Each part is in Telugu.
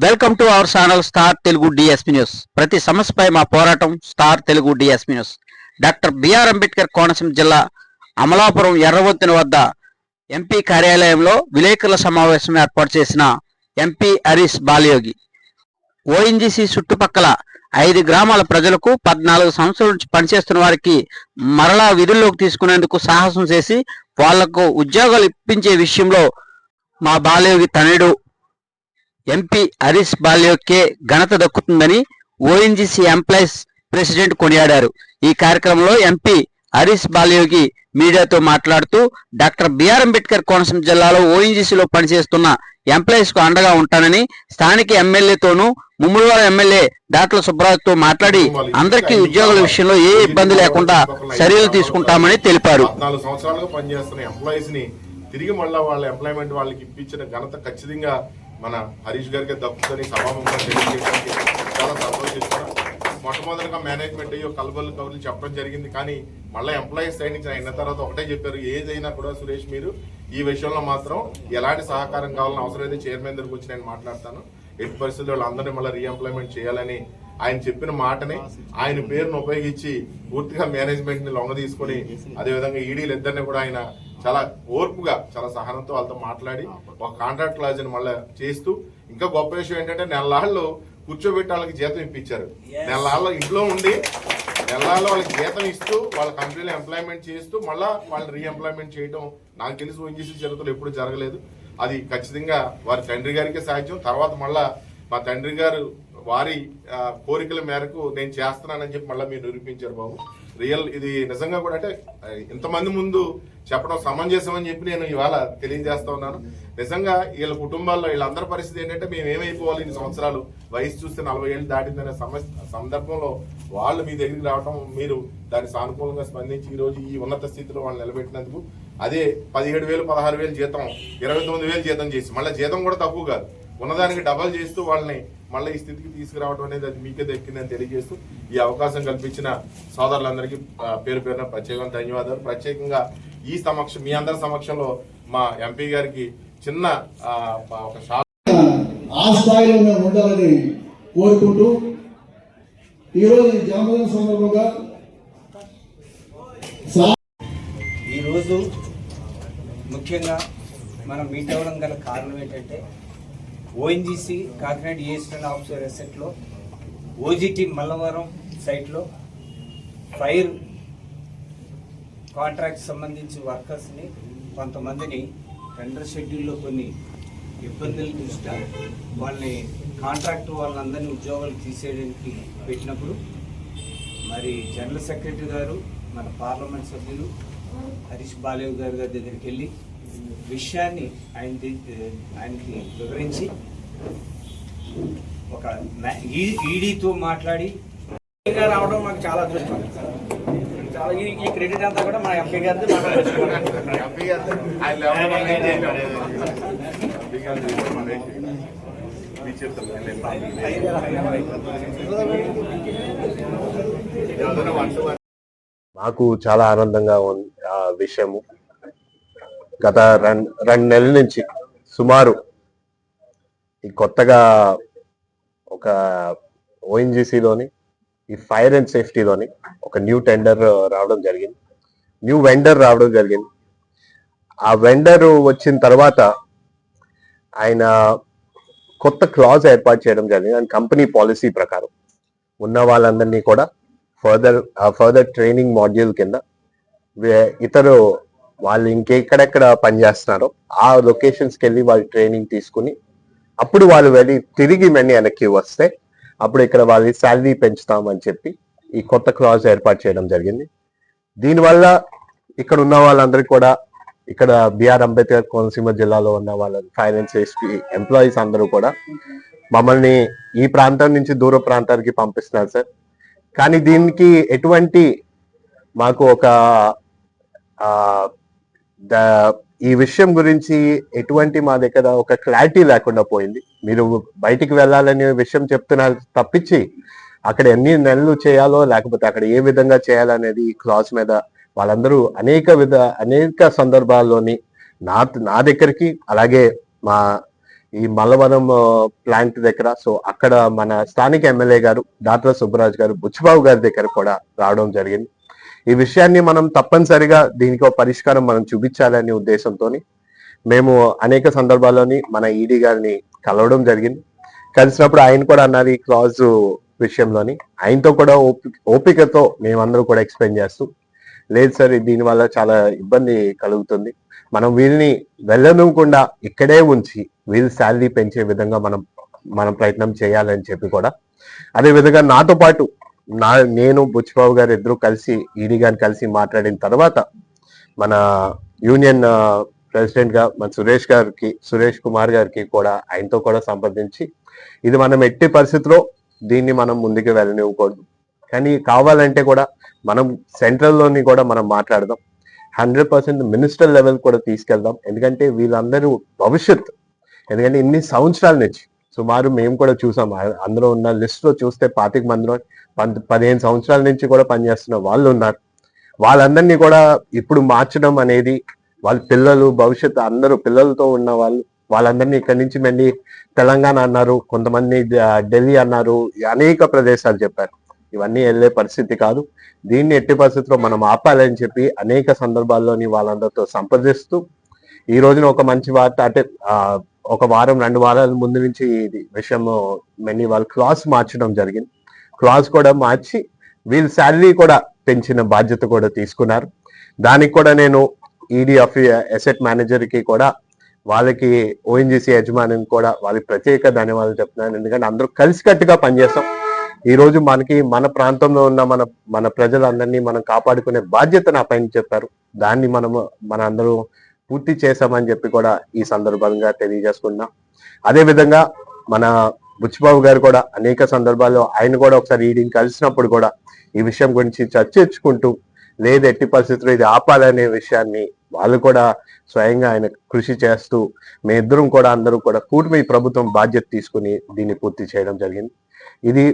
Welcome to our channel star Telugu DSP news. ప్రతి సమస్యపై మా పోరాటం star Telugu DSP news. Doctor BR Ambedkar Konaseema జిల్లా అమలాపురం ఎర్రవొత్తిన వద్ద ఎంపీ కార్యాలయంలో విలేకరుల సమావేశం ఏర్పాటు చేసిన ఎంపీ హరీష్ బాలయోగి ఓఎన్జీసీ చుట్టుపక్కల 5 గ్రామాల ప్రజలకు 14 సంవత్సరాల నుంచి పనిచేస్తున్న వారికి మరలా విధుల్లోకి తీసుకునేందుకు సాహసం చేసి వాళ్లకు ఉద్యోగాలు ఇప్పించే విషయంలో మా బాలయోగి తనయుడు ఎంపీ హరీష్ బాలయోగికే ఘనత దక్కుతుందని ఓఎన్జీసీ ఎంప్లాయీస్ ప్రెసిడెంట్ కొనియాడారు. ఈ కార్యక్రమంలో ఎంపీ హరీష్ బాలయోగి మీడియాతో మాట్లాడుతూ డాక్టర్ బిఆర్ అంబేద్కర్ కోనసీమ జిల్లాలో ఓఎన్జీసీలో పనిచేస్తున్న ఎంప్లాయీస్ కు అండగా ఉంటానని స్థానిక ఎమ్మెల్యేతోనూ ముమ్మడివాడ ఎమ్మెల్యే దాట్ల సుబ్రాజ్తో మాట్లాడి అందరికీ ఉద్యోగుల విషయంలో ఏ ఇబ్బంది లేకుండా చర్యలు తీసుకుంటామని తెలిపారు. 14 సంవత్సరాలుగా పనిచేస్తున్న ఎంప్లాయీస్ ని తిరిగి మళ్ళా వాళ్ళ ఎంప్లాయ్మెంట్ వాళ్ళకి ఇప్పించిన ఘనత ఖచ్చితంగా మన హరీష్ గారికి దక్కుతుందని సభాముఖంగా తెలియజేయడానికి చాలా సంతోషిస్తున్నాను. మొట్టమొదటిగా మేనేజ్మెంట్ అయ్యో కలబలు కబుర్లు చెప్పడం జరిగింది, కానీ మళ్ళీ ఎంప్లాయీస్ సైడ్ నుంచి అయిన తర్వాత ఒకటే చెప్పారు, ఏదైనా కూడా సురేష్ మీరు ఈ విషయంలో మాత్రం ఎలాంటి సహకారం కావాలని అవసరం అయితే చైర్మన్ దగ్గరకు వచ్చి నేను మాట్లాడతాను, ఎట్టి పరిస్థితుల్లో వాళ్ళందరినీ మళ్ళీ రీఎంప్లాయ్మెంట్ చేయాలని ఆయన చెప్పిన మాటని ఆయన పేరును ఉపయోగించి పూర్తిగా మేనేజ్మెంట్ ని లొంగ తీసుకుని అదేవిధంగా ఈడీలు ఇద్దరిని కూడా ఆయన చాలా ఓర్పుగా చాలా సహనంతో వాళ్ళతో మాట్లాడి ఒక కాంట్రాక్ట్ క్లాజ్ ని మళ్ళీ చేస్తూ, ఇంకా గొప్ప విషయం ఏంటంటే నెలలాళ్ళు కూర్చోబెట్టి వాళ్ళకి జీతం ఇప్పించారు. నెలలాళ్ళు ఇంట్లో ఉండి నెలలాళ్ళు వాళ్ళకి జీతం ఇస్తూ వాళ్ళ కంపెనీలో ఎంప్లాయ్మెంట్ చేస్తూ మళ్ళా వాళ్ళని రీఎంప్లాయ్మెంట్ చేయడం నాకు తెలిసి ఓఎన్జీసీ చరిత్రలో ఎప్పుడు జరగలేదు. అది ఖచ్చితంగా వారి తండ్రి గారికి సాధ్యం. తర్వాత మళ్ళా మా తండ్రి గారు వారి కోరికల మేరకు నేను చేస్తున్నానని చెప్పి మళ్ళీ మీరు నిరూపించారు బాబు. రియల్ ఇది నిజంగా కూడా అంటే ఇంతమంది ముందు చెప్పడం సమంజసం అని చెప్పి నేను ఇవాళ తెలియజేస్తా ఉన్నాను. నిజంగా వీళ్ళ కుటుంబాల్లో వీళ్ళందరి పరిస్థితి ఏంటంటే మేము ఏమైపోవాలి, ఇన్ని సంవత్సరాలు వయసు చూస్తే 40 ఏళ్ళు దాటిందనే సందర్భంలో వాళ్ళు మీ దగ్గరికి రావడం, మీరు దాన్ని సానుకూలంగా స్పందించి ఈ రోజు ఈ ఉన్నత స్థితిలో వాళ్ళు నిలబెట్టినందుకు అదే 17,000 16,000 జీతం 29,000 జీతం చేసి మళ్ళీ జీతం కూడా తక్కువ కాదు, ఉన్నదానికి డబల్ చేస్తూ వాళ్ళని మళ్ళీ ఈ స్థితికి తీసుకురావడం అనేది అది మీకే దక్కిందని తెలియజేస్తూ ఈ అవకాశం కల్పించిన సోదరులందరికీ పేరు పేరున ప్రత్యేకంగా ధన్యవాదాలు. ప్రత్యేకంగా ఈ మీ అందరి సమక్షంలో మా ఎంపీ గారికి చిన్న ఒక ఆ స్థాయిలో మేము ఉండాలని కోరుకుంటూ ఈరోజు జన్మదిన సందర్భంగా ఈరోజు ముఖ్యంగా మనం మీట్ అవ్వడం గల కారణం ఏంటంటే ఓఎన్జీసీ కాకినాడ ఈస్టర్న్ ఆఫీసర్ ఎసెట్లో ఓజీటీ మల్లవరం సైట్లో ఫైర్ కాంట్రాక్ట్ సంబంధించి వర్కర్స్ని కొంతమందిని టెండర్ షెడ్యూల్లో కొన్ని ఇబ్బందుల దృష్ట్యా వాళ్ళని కాంట్రాక్ట్ వాళ్ళందరినీ ఉద్యోగాలు తీసేయడానికి పెట్టినప్పుడు మరి జనరల్ సెక్రటరీ గారు మన పార్లమెంట్ సభ్యులు హరీష్ బాలయోగి గారి దగ్గరికి వెళ్ళి విషయాన్ని ఆయనకి వివరించి ఒక ఈడీతో మాట్లాడి రావడం మాకు చాలా అదృష్టం. చాలా ఈ క్రెడిట్ అంతా కూడా మా ఎంపీ గారిది. మాకు చాలా ఆనందంగా ఉంది ఆ విషయము. గత 2 నెలల నుంచి సుమారు ఈ కొత్తగా ఒక ఓఎన్జీసీలోని ఈ ఫైర్ అండ్ సేఫ్టీలోని ఒక న్యూ టెండర్ రావడం జరిగింది, న్యూ వెండర్ రావడం జరిగింది. ఆ వెండర్ వచ్చిన తర్వాత ఆయన కొత్త క్లాజ్ ఏర్పాటు చేయడం జరిగింది. అండ్ కంపెనీ పాలసీ ప్రకారం ఉన్న వాళ్ళందరినీ కూడా ఫర్దర్ ట్రైనింగ్ మాడ్యూల్ కింద ఇతరు వాళ్ళు ఇంకెక్కడెక్కడ పనిచేస్తున్నారో ఆ లొకేషన్స్కి వెళ్ళి వాళ్ళు ట్రైనింగ్ తీసుకుని అప్పుడు వాళ్ళు వెళ్ళి తిరిగి వెనక్కి వస్తే అప్పుడు ఇక్కడ వాళ్ళ శాలరీ పెంచుతామని చెప్పి ఈ కొత్త క్లాజ్ ఏర్పాటు చేయడం జరిగింది. దీనివల్ల ఇక్కడ ఉన్న వాళ్ళందరికీ కూడా ఇక్కడ బిఆర్ అంబేద్కర్ కోనసీమ జిల్లాలో ఉన్న వాళ్ళ ఫైర్ అండ్ సేఫ్టీ ఎంప్లాయీస్ అందరూ కూడా మమ్మల్ని ఈ ప్రాంతం నుంచి దూర ప్రాంతానికి పంపిస్తున్నారు సార్. కానీ దీనికి ఎటువంటి మాకు ఒక ఈ విషయం గురించి ఎటువంటి మా దగ్గర ఒక క్లారిటీ లేకుండా పోయింది. మీరు బయటికి వెళ్ళాలనే విషయం చెప్తున్నారు తప్పించి అక్కడ ఎన్ని నెలలు చేయాలో లేకపోతే అక్కడ ఏ విధంగా చేయాలనేది ఈ క్లాస్ మీద వాళ్ళందరూ అనేక సందర్భాల్లోని నా దగ్గరికి అలాగే మా ఈ మల్లవరం ప్లాంట్ దగ్గర. సో అక్కడ మన స్థానిక ఎమ్మెల్యే గారు దాట్ల సుబ్బరాజు గారు బుచ్చిబాబు గారి దగ్గర కూడా రావడం జరిగింది. ఈ విషయాన్ని మనం తప్పనిసరిగా దీనికి ఒక పరిష్కారం మనం చూపించాలనే ఉద్దేశంతో మేము అనేక సందర్భాల్లోని మన ఈడీ గారిని కలవడం జరిగింది. కలిసినప్పుడు ఆయన కూడా అన్నారు ఈ క్లాజ్ విషయంలోని ఆయనతో కూడా ఓపికతో మేమందరూ కూడా ఎక్స్ప్లెయిన్ చేస్తూ, లేదు సార్ దీనివల్ల చాలా ఇబ్బంది కలుగుతుంది, మనం వీళ్ళని వెళ్ళనివ్వకుండా ఇక్కడే ఉంచి వీళ్ళ శాలరీ పెంచే విధంగా మనం ప్రయత్నం చేయాలని చెప్పి కూడా, అదే విధంగా నాతో పాటు నేను బుచ్చిబాబు గారు ఇద్దరు కలిసి ఈడీ గారిని కలిసి మాట్లాడిన తర్వాత మన యూనియన్ ప్రెసిడెంట్ గా మన సురేష్ కుమార్ గారికి కూడా ఆయనతో కూడా సంప్రదించి ఇది మనం ఎట్టి పరిస్థితిలో దీన్ని మనం ముందుకు వెళ్ళనివ్వకూడదు, కానీ కావాలంటే కూడా మనం సెంట్రల్లోని కూడా మనం మాట్లాడదాం, 100% మినిస్టర్ లెవెల్ కూడా తీసుకెళ్దాం. ఎందుకంటే వీళ్ళందరూ భవిష్యత్తు, ఎందుకంటే ఇన్ని సంవత్సరాల నుంచి సుమారు మేము కూడా చూసాం, అందులో ఉన్న లిస్ట్ లో చూస్తే 25 మందిలో 15 సంవత్సరాల నుంచి కూడా పనిచేస్తున్న వాళ్ళు ఉన్నారు. వాళ్ళందరినీ కూడా ఇప్పుడు మార్చడం అనేది వాళ్ళ పిల్లలు భవిష్యత్తు అందరూ పిల్లలతో ఉన్న వాళ్ళందరినీ ఇక్కడి నుంచి మళ్ళీ తెలంగాణ అన్నారు, కొంతమంది ఢిల్లీ అన్నారు, అనేక ప్రదేశాలు చెప్పారు. ఇవన్నీ వెళ్ళే పరిస్థితి కాదు. దీన్ని ఎట్టి పరిస్థితిలో మనం ఆపాలని చెప్పి అనేక సందర్భాల్లోని వాళ్ళందరితో సంప్రదిస్తూ ఈ రోజున ఒక మంచి వార్త, అంటే ఒక వారం 2 వారాల ముందు నుంచి ఇది విషయం మళ్ళీ వాళ్ళు క్లాస్ మార్చడం జరిగింది. క్లాస్ కూడా మార్చి వీళ్ళ శాలరీ కూడా పెంచిన బాధ్యత కూడా తీసుకున్నారు. దానికి కూడా నేను ఈడీ అసెట్ మేనేజర్ కి కూడా వాళ్ళకి ఓఎన్జీసీ యజమానికి కూడా వాళ్ళకి ప్రత్యేక ధన్యవాదాలు చెప్తున్నాను. ఎందుకంటే అందరూ కలిసికట్టుగా పనిచేస్తాం. ఈ రోజు మనకి మన ప్రాంతంలో ఉన్న మన ప్రజలందరినీ మనం కాపాడుకునే బాధ్యత నా పైన చెప్పారు. దాన్ని మన అందరూ పూర్తి చేశామని చెప్పి కూడా ఈ సందర్భంగా తెలియజేసుకున్నాం. అదే విధంగా మన బుచ్చిబాబు గారు కూడా అనేక సందర్భాల్లో ఆయన కూడా ఒకసారి ఈడీని కలిసినప్పుడు కూడా ఈ విషయం గురించి చర్చించుకుంటూ, లేదు ఎట్టి పరిస్థితుల్లో ఇది ఆపాలనే విషయాన్ని వాళ్ళు కూడా స్వయంగా ఆయన కృషి చేస్తూ మేమిద్దరం కూడా అందరూ కూడా కూటమి ప్రభుత్వం బాధ్యత తీసుకుని దీన్ని పూర్తి చేయడం జరిగింది. ఇది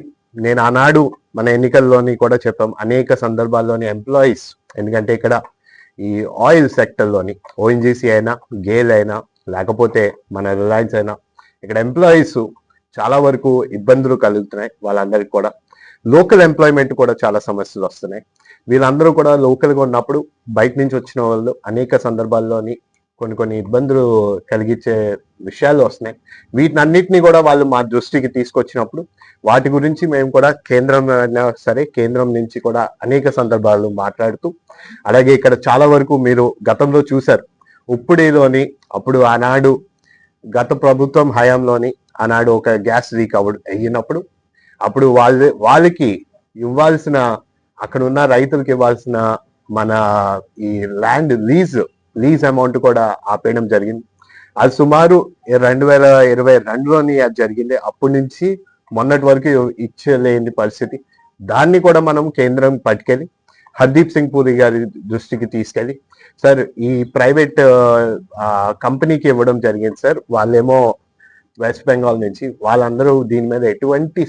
నేను ఆనాడు మన ఎన్నికల్లోని కూడా చెప్పాం, అనేక సందర్భాల్లోని ఎంప్లాయీస్, ఎందుకంటే ఇక్కడ ఈ ఆయిల్ సెక్టర్లోని ఓఎన్జీసీ అయినా గేల్ అయినా లేకపోతే మన రిలయన్స్ అయినా ఇక్కడ ఎంప్లాయీస్ చాలా వరకు ఇబ్బందులు కలుగుతున్నాయి. వాళ్ళందరికీ కూడా లోకల్ ఎంప్లాయ్మెంట్ కూడా చాలా సమస్యలు వస్తున్నాయి. వీళ్ళందరూ కూడా లోకల్గా ఉన్నప్పుడు బయట నుంచి వచ్చిన వాళ్ళు అనేక సందర్భాల్లోని కొన్ని ఇబ్బందులు కలిగించే విషయాలు వస్తున్నాయి. వీటినన్నిటినీ కూడా వాళ్ళు మా దృష్టికి తీసుకొచ్చినప్పుడు వాటి గురించి మేము కూడా కేంద్రం నుంచి కూడా అనేక సందర్భాలు మాట్లాడుతూ, అలాగే ఇక్కడ చాలా వరకు మీరు గతంలో చూశారు ఉప్పుడిలోని అప్పుడు ఆనాడు గత ప్రభుత్వం హయాంలోని ఆనాడు ఒక గ్యాస్ లీక్ అయినప్పుడు అప్పుడు వాళ్ళకి ఇవ్వాల్సిన, అక్కడ ఉన్న రైతులకు ఇవ్వాల్సిన మన ఈ ల్యాండ్ లీజ్ అమౌంట్ కూడా ఆపేయడం జరిగింది. అది సుమారు 2022లోని అది జరిగింది. అప్పటి నుంచి మొన్నటి వరకు ఇచ్చలేని పరిస్థితి. దాన్ని కూడా మనం కేంద్రం పట్టుకెళ్ళి హర్దీప్ సింగ్ పూరి గారి దృష్టికి తీసుకెళ్ళి, సార్ ఈ ప్రైవేట్ కంపెనీకి ఇవ్వడం జరిగింది సార్, వాళ్ళేమో వెస్ట్ బెంగాల్ నుంచి, వాళ్ళందరూ దీని మీద ఎటువంటి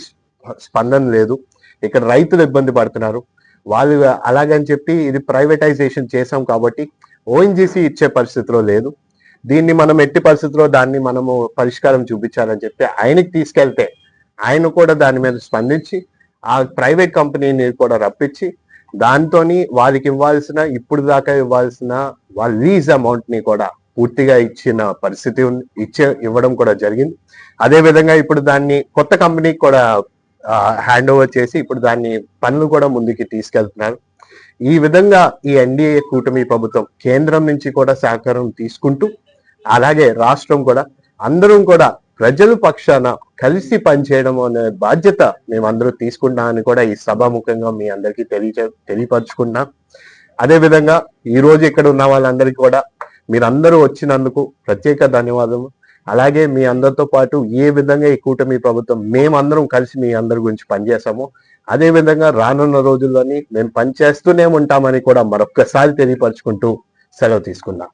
స్పందన లేదు, ఇక్కడ రైతులు ఇబ్బంది పడుతున్నారు, వాళ్ళు అలాగని చెప్పి ఇది ప్రైవేటైజేషన్ చేసాం కాబట్టి ఓఎన్జీసీ ఇచ్చే పరిస్థితిలో లేదు, దీన్ని మనం ఎట్టి పరిస్థితిలో దాన్ని మనము పరిష్కారం చూపించాలని చెప్పి ఆయనకి తీసుకెళ్తే ఆయన కూడా దాని మీద స్పందించి ఆ ప్రైవేట్ కంపెనీని కూడా రప్పించి దాంతోని వాళ్ళకి ఇవ్వాల్సిన, ఇప్పుడు దాకా ఇవ్వాల్సిన వాళ్ళ లీజ్ అమౌంట్ ని కూడా పూర్తిగా ఇచ్చిన పరిస్థితి ఇవ్వడం కూడా జరిగింది. అదే విధంగా ఇప్పుడు దాన్ని కొత్త కంపెనీకి కూడా హ్యాండ్ ఓవర్ చేసి ఇప్పుడు దాన్ని పనులు కూడా ముందుకి తీసుకెళ్తున్నారు. ఈ విధంగా ఈ ఎన్డీఏ కూటమి ప్రభుత్వం కేంద్రం నుంచి కూడా సహకారం తీసుకుంటూ, అలాగే రాష్ట్రం కూడా అందరం కూడా ప్రజల పక్షాన కలిసి పనిచేయడం అనే బాధ్యత మేమందరూ తీసుకుంటామని కూడా ఈ సభాముఖంగా మీ అందరికీ తెలియపరుచుకున్నాం. అదే విధంగా ఈ రోజు ఇక్కడ ఉన్న వాళ్ళందరికీ కూడా మీరందరూ వచ్చినందుకు ప్రత్యేక ధన్యవాదము. అలాగే మీ అందరితో పాటు ఏ విధంగా ఈ కూటమి ప్రభుత్వం మేమందరం కలిసి మీ అందరి గురించి పనిచేసామో అదే విధంగా రానున్న రోజుల్లోని మేము పనిచేస్తూనే ఉంటామని కూడా మరొక్కసారి తెలియపరుచుకుంటూ సెలవు తీసుకున్నాం.